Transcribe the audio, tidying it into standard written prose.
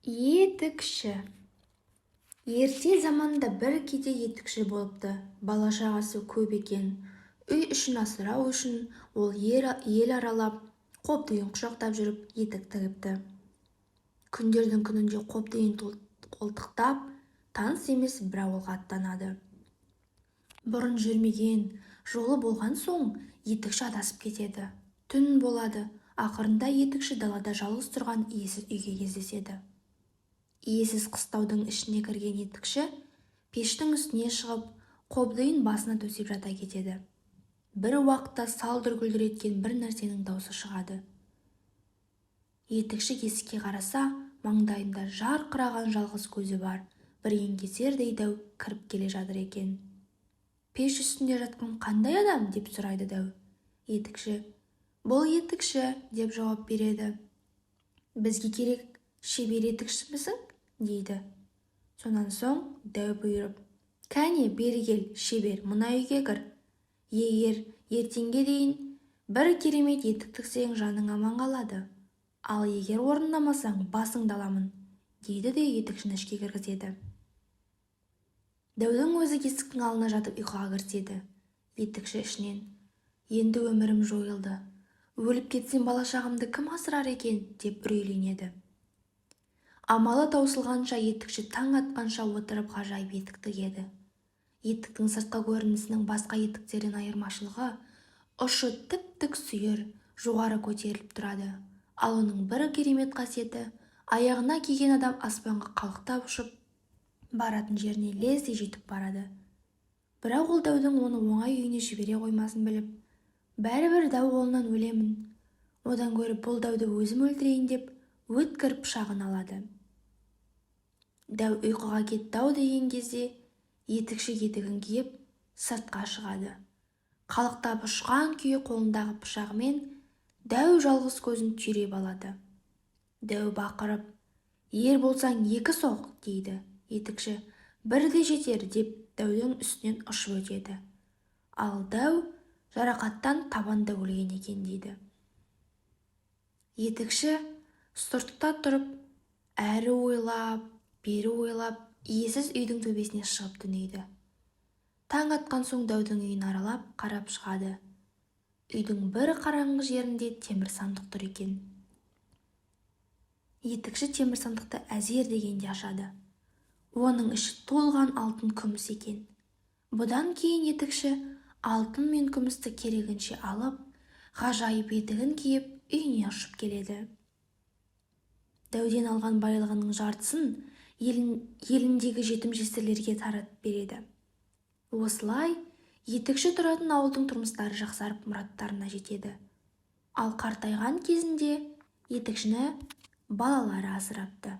Етікші. Ерте заманда бір кедей етікші болыпты. Бала-шағасы көп екен. Үй ішін асырау үшін ол ел аралап, қобдиын құшақтап жүріп, етік тігіпті. Күндердің күнінде қобдиын қолтықтап, таныс емес бір ауылға аттанады. Бұрын жүрмеген жолы болған соң етікші адасып кетеді. Түн болады. Ақырында етікші далада жалғыз тұрған иесіз үйге кездеседі. Иесіз қыстаудың ішіне кірген етікші пештің үстіне шығып, қобдиын басына төсеп жата кетеді. Бір уақытта салдыр-гүлдір еткен бір нәрсенің даусы шығады. Етікші есікке қараса, маңдайында жарқыраған жалғыз көзі бар бір еңгезердей дәу кіріп келе жатыр екен. Пеш үстінде жатқан қандай адам деп сұрайды дәу. Етікші: бұл етікші деп жауап береді. Бізге керек шебер етікшімісің дейді. Сонан соң дәу бұйырып: кәне бері кел, шебер, мына үйге кір. Егер ертеңге дейін бір керемет етік тіксең, жаның аман қалады. Ал егер орындамасаң, басыңды аламын, дейді де етікшіні ішке кіргізеді. Дәудің өзі есіктің алдына жатып ұйқыға кіріседі. Етікші ішінен: енді өмірім жойылды. Өліп кетсем, бала-шағамды кім асырар екен деп үрейленеді. Амалы таусылғанша етікші таң атқанша отырып ғажайып етік тігеді. Етіктің сыртқы көрінісінің басқа етіктерден айырмашылығы ұшы тіп-тік сүйір, жоғары көтеріліп тұрады. Ал оның бір керемет қасиеті, аяғына киген адам аспанға қалықтап ұшып, баратын жеріне лезде жетіп барады. Бірақ ол дәудің оны оңай үйіне жібере қоймасын біліп, бәрібір дәу қолынан өлемін, одан гөрі бұл дәуді өзім өлтірейін деп, өткір пышағын алады. Дәу ұйқыға кетті-ау деген кезде етікші етігін киіп сыртқа шығады. Қалықтап ұшқан күйі қолындағы пышағымен дәу жалғыз көзін түйреп алады. Дәу бақырып: ер болсаң екі соқ, дейді. Етікші: бірде жетер деп дәудің үстінен ұшып өтеді. Ал дәу жарақаттан табанда өлген екен, дейді. Етікші сыртта тұрып, әрі ойлап, бері ойлап, иесіз үйдің төбесіне шығып түнейді. Таң атқан соң дәудің үйін аралап, қарап шығады. Үйдің бір қараңғы жерінде темір сандық тұр екен. Етікші темір сандықты әзер дегенде ашады. Оның іші толған алтын күміс екен. Бұдан кейін етікші алтын мен күмісті керегінше алып, ғажайып етігін киіп, үйіне ұшып келеді. Дәуден алған байлығының жартысын еліндегі жетім-жесірлерге таратып береді. Осылай етікші тұратын ауылдың тұрмыстары жақсарып, мұраттарына жетеді. Ал қартайған кезінде етікшіні балалары асырапты.